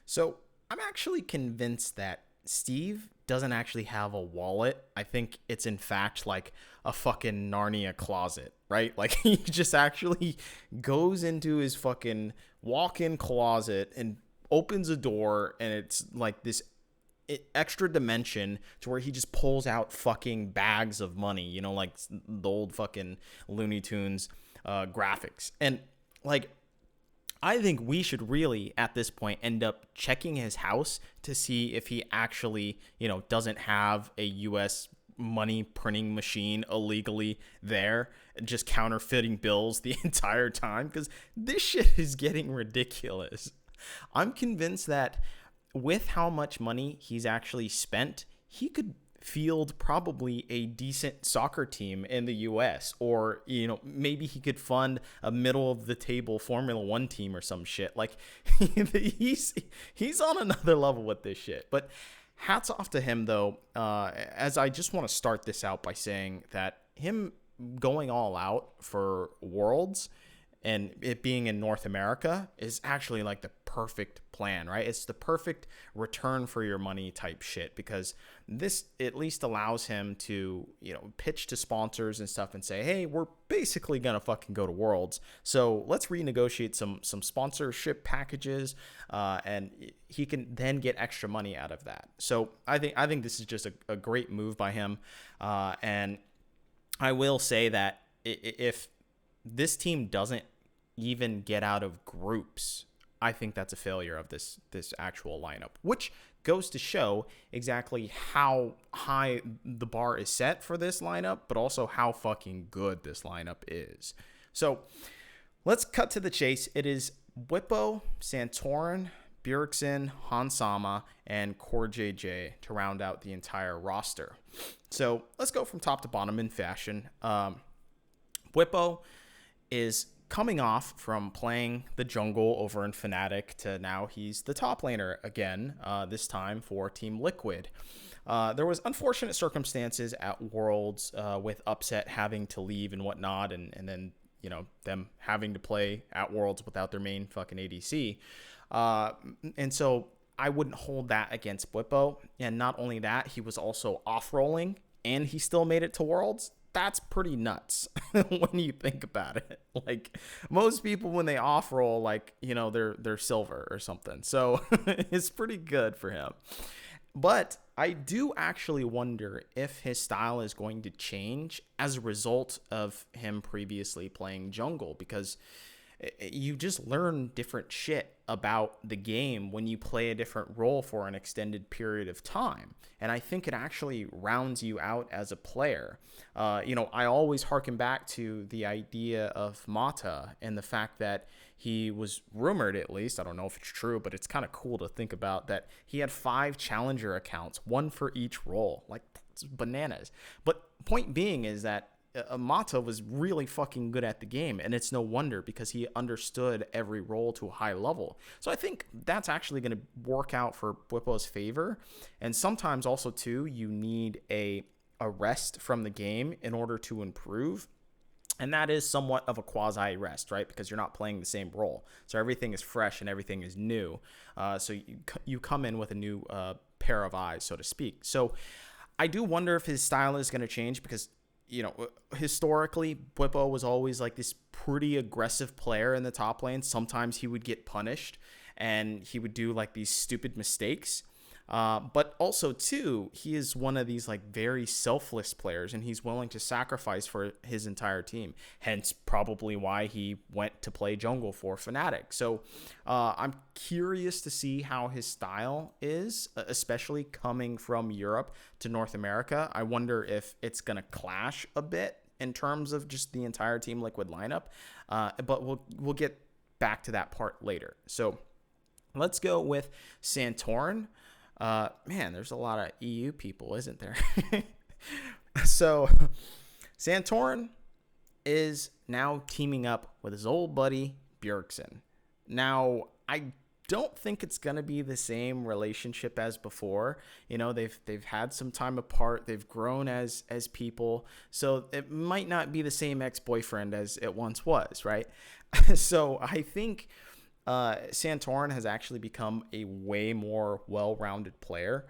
So I'm actually convinced that Steve doesn't actually have a wallet. I think it's in fact like a fucking Narnia closet, right? Like he just actually goes into his fucking walk-in closet and opens a door, and it's like this extra dimension to where he just pulls out fucking bags of money, like the old fucking Looney Tunes graphics. And like I think we should really, at this point, end up checking his house to see if he actually, doesn't have a U.S. money printing machine illegally there, just counterfeiting bills the entire time, because this shit is getting ridiculous. I'm convinced that with how much money he's actually spent, he could field probably a decent soccer team in the US, or maybe he could fund a middle of the table Formula 1 team or some shit. Like he's on another level with this shit. But hats off to him though, as I just want to start this out by saying that him going all out for Worlds and it being in North America is actually like the perfect plan, right? It's the perfect return for your money type shit, because this at least allows him to, pitch to sponsors and stuff and say, hey, we're basically going to fucking go to Worlds. So let's renegotiate some sponsorship packages, and he can then get extra money out of that. So I think this is just a great move by him. And I will say that if this team doesn't even get out of groups, I think that's a failure of this actual lineup, which goes to show exactly how high the bar is set for this lineup, but also how fucking good this lineup is. So let's cut to the chase. It is Bwipo, Santorin, Bjergsen, Hansama, and Core JJ to round out the entire roster. So let's go from top to bottom in fashion. Bwipo is coming off from playing the jungle over in Fnatic to now he's the top laner again, this time for Team Liquid. There was unfortunate circumstances at Worlds with Upset having to leave and whatnot, and then them having to play at Worlds without their main fucking ADC. And so I wouldn't hold that against Bwipo. And not only that, he was also off-rolling and he still made it to Worlds. That's pretty nuts when you think about it. Like most people, when they off roll, like, they're silver or something. So it's pretty good for him. But I do actually wonder if his style is going to change as a result of him previously playing jungle, because you just learn different shit about the game when you play a different role for an extended period of time. And I think it actually rounds you out as a player. I always harken back to the idea of Mata and the fact that he was rumored, at least, I don't know if it's true, but it's kind of cool to think about, that he had 5 challenger accounts, one for each role. Like, that's bananas. But point being is that Mata was really fucking good at the game, and it's no wonder, because he understood every role to a high level. So I think that's actually going to work out for Bwipo's favor. And sometimes also too, you need a rest from the game in order to improve. And that is somewhat of a quasi rest, right? Because you're not playing the same role. So everything is fresh and everything is new. So you come in with a new pair of eyes, so to speak. So I do wonder if his style is going to change, because historically, Bwipo was always like this pretty aggressive player in the top lane. Sometimes he would get punished and he would do like these stupid mistakes. But also too, he is one of these like very selfless players, and he's willing to sacrifice for his entire team. Hence probably why he went to play jungle for Fnatic. So I'm curious to see how his style is, especially coming from Europe to North America. I wonder if it's going to clash a bit in terms of just the entire Team Liquid lineup. But we'll get back to that part later. So let's go with Santorin. Man, there's a lot of EU people, isn't there? So Santorin is now teaming up with his old buddy Bjergsen. Now, I don't think it's going to be the same relationship as before. They've had some time apart. They've grown as people. So it might not be the same ex-boyfriend as it once was, right? So I think Santorin has actually become a way more well-rounded player.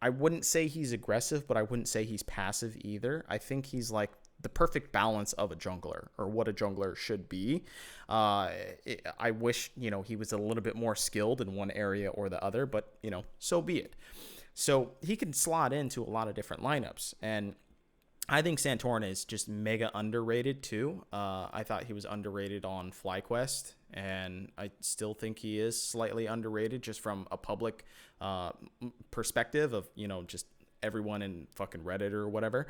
I wouldn't say he's aggressive, but I wouldn't say he's passive either. I think he's like the perfect balance of a jungler, or what a jungler should be. I wish, he was a little bit more skilled in one area or the other, but, so be it. So he can slot into a lot of different lineups. And I think Santorin is just mega underrated too. I thought he was underrated on FlyQuest, and I still think he is slightly underrated just from a public perspective of, just everyone in fucking Reddit or whatever.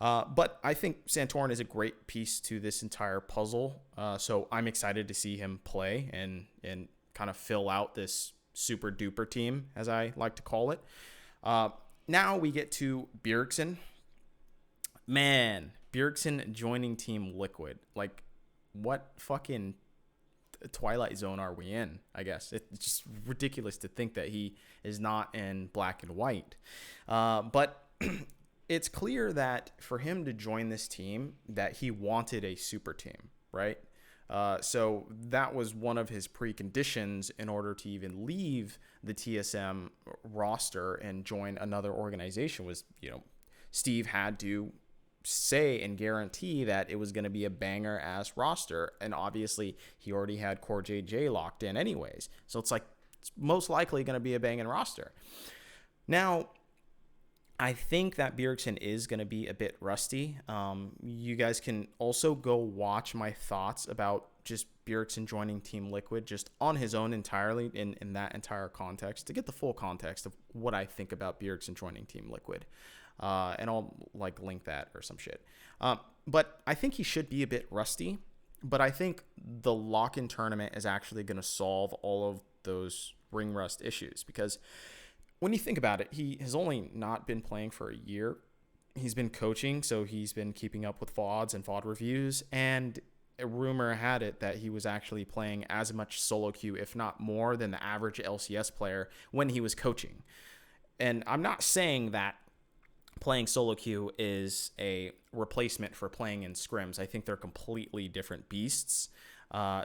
But I think Santorin is a great piece to this entire puzzle. So I'm excited to see him play and kind of fill out this super duper team, as I like to call it. Now we get to Bjergsen. Man, Bjergsen joining Team Liquid. Like, what fucking Twilight Zone are we in, I guess? It's just ridiculous to think that he is not in black and white. But it's clear that for him to join this team, that he wanted a super team, right? So that was one of his preconditions in order to even leave the TSM roster and join another organization was, Steve had to say and guarantee that it was going to be a banger ass roster. And obviously he already had Core JJ locked in anyways. So it's like, it's most likely going to be a banging roster. Now, I think that Bjergsen is going to be a bit rusty. You guys can also go watch my thoughts about just Bjergsen joining Team Liquid just on his own entirely in that entire context to get the full context of what I think about Bjergsen joining Team Liquid. And I'll like link that or some shit. But I think he should be a bit rusty, but I think the lock-in tournament is actually going to solve all of those ring rust issues, because when you think about it, he has only not been playing for a year. He's been coaching, so he's been keeping up with VODs and VOD reviews, and a rumor had it that he was actually playing as much solo queue, if not more, than the average LCS player when he was coaching. And I'm not saying that playing solo queue is a replacement for playing in scrims. I think they're completely different beasts.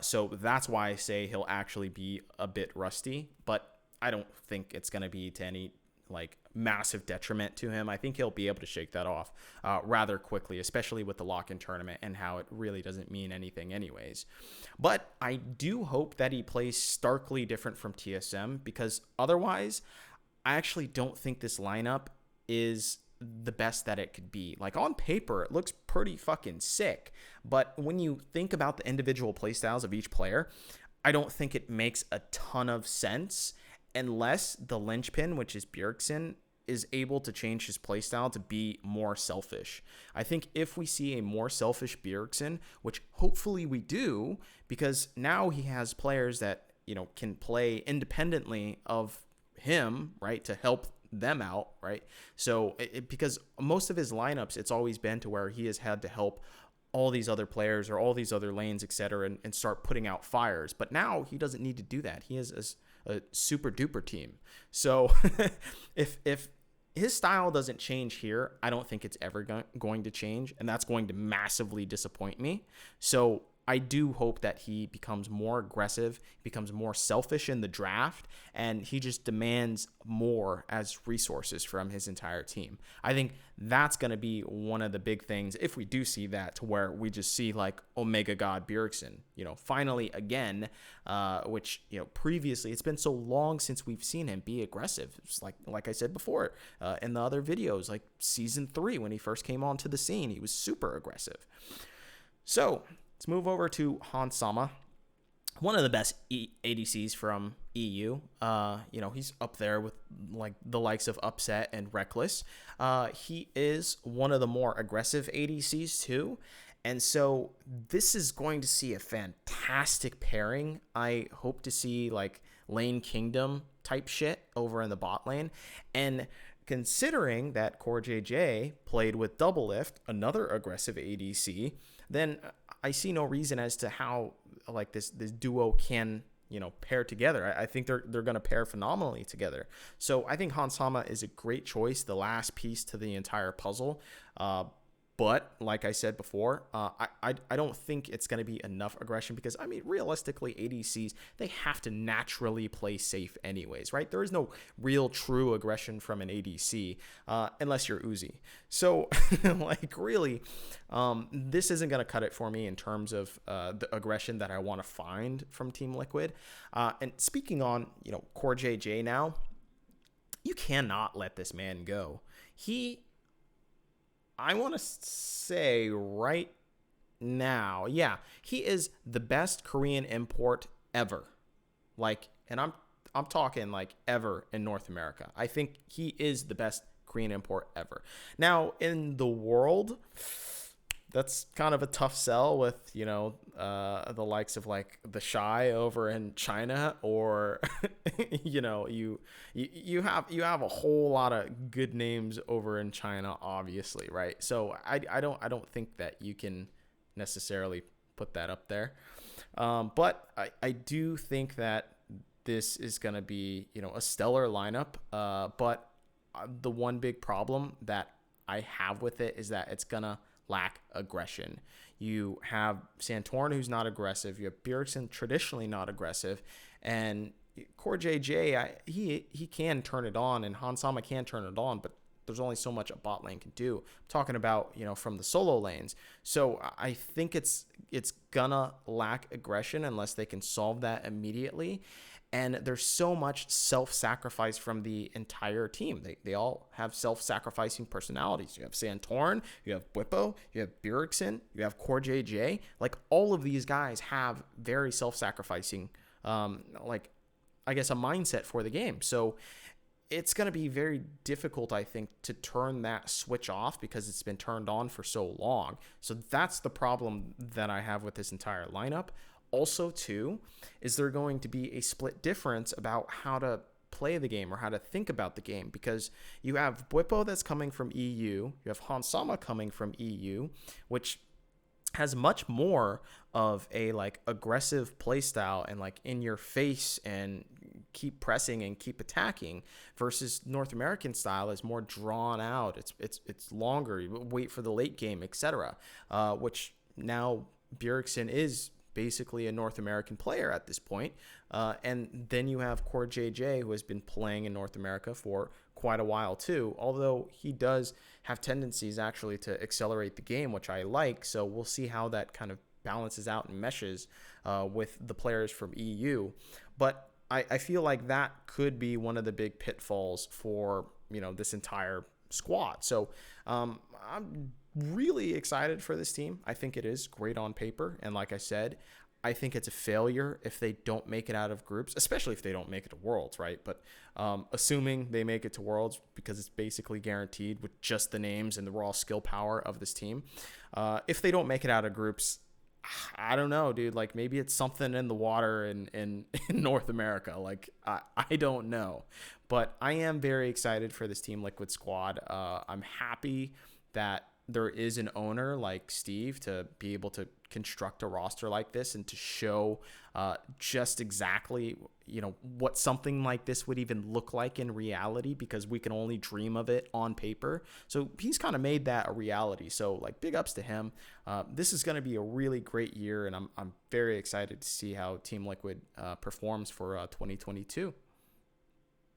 So that's why I say he'll actually be a bit rusty, but I don't think it's going to be to any like massive detriment to him. I think he'll be able to shake that off rather quickly, especially with the lock-in tournament and how it really doesn't mean anything anyways. But I do hope that he plays starkly different from TSM, because otherwise I actually don't think this lineup is the best that it could be. Like on paper, it looks pretty fucking sick, but when you think about the individual playstyles of each player, I don't think it makes a ton of sense unless the linchpin, which is Bjergsen, is able to change his playstyle to be more selfish. I think if we see a more selfish Bjergsen, which hopefully we do, because now he has players that, can play independently of him, right, to help them out, right? So because most of his lineups, it's always been to where he has had to help all these other players or all these other lanes, etc., and start putting out fires. But now he doesn't need to do that. He has a super duper team. So if his style doesn't change here, I don't think it's ever going to change, and that's going to massively disappoint me. So I do hope that he becomes more aggressive, becomes more selfish in the draft, and he just demands more as resources from his entire team. I think that's going to be one of the big things if we do see that, to where we just see like Omega God Bjergsen, finally again, which, previously it's been so long since we've seen him be aggressive. It's like I said before in the other videos, like season 3 when he first came onto the scene, he was super aggressive. So let's move over to Hans Sama, one of the best ADCs from EU. He's up there with like the likes of Upset and Reckless. He is one of the more aggressive ADCs too. And so this is going to see a fantastic pairing. I hope to see like Lane Kingdom type shit over in the bot lane. And considering that Core JJ played with Double Lift, another aggressive ADC, then I see no reason as to how like this duo can pair together. I think they're going to pair phenomenally together. So I think Hans Sama is a great choice, the last piece to the entire puzzle. But like I said before, I don't think it's going to be enough aggression because, I mean, realistically, ADCs, they have to naturally play safe anyways, right? There is no real true aggression from an ADC unless you're Uzi. So, like, really, this isn't going to cut it for me in terms of the aggression that I want to find from Team Liquid. And speaking on, Core JJ now, you cannot let this man go. I want to say right now, yeah, he is the best Korean import ever. Like, and I'm talking like ever in North America. I think he is the best Korean import ever. Now, in the world, that's kind of a tough sell with, the likes of like the Shy over in China, or you have a whole lot of good names over in China, obviously, right? So I don't think that you can necessarily put that up there. But I do think that this is going to be, a stellar lineup. But the one big problem that I have with it is that it's going to lack aggression. You have Santorin, who's not aggressive. You have Bjergsen, traditionally not aggressive. And Core JJ, he can turn it on, and Hansama can turn it on, but there's only so much a bot lane can do. I'm talking about, from the solo lanes. So I think it's gonna lack aggression unless they can solve that immediately. And there's so much self-sacrifice from the entire team. They all have self-sacrificing personalities. You have Santorin, you have Bwipo, you have Bjergsen, you have Core JJ. Like, all of these guys have very self-sacrificing, a mindset for the game. So it's going to be very difficult, I think, to turn that switch off because it's been turned on for so long. So that's the problem that I have with this entire lineup. Also, too, is there going to be a split difference about how to play the game or how to think about the game? Because you have Bwipo that's coming from EU, you have Hansama coming from EU, which has much more of a aggressive playstyle and in your face and keep pressing and keep attacking, versus North American style is more drawn out. It's longer. You wait for the late game, etc. Which now Bjergsen is basically a North American player at this point. And then you have Core JJ, who has been playing in North America for quite a while too, although he does have tendencies actually to accelerate the game, which I like. So we'll see how that kind of balances out and meshes with the players from EU. But I feel like that could be one of the big pitfalls for, this entire squad. So I'm really excited for this team. I think it is great on paper. And like I said, I think it's a failure if they don't make it out of groups, especially if they don't make it to Worlds, right? But assuming they make it to Worlds, because it's basically guaranteed with just the names and the raw skill power of this team. If they don't make it out of groups, I don't know, dude. Maybe it's something in the water in North America. I don't know. But I am very excited for this Team Liquid squad. I'm happy that there is an owner like Steve to be able to construct a roster like this and to show just exactly, what something like this would even look like in reality, because we can only dream of it on paper. So he's kind of made that a reality. So big ups to him. This is going to be a really great year, and I'm very excited to see how Team Liquid performs for 2022.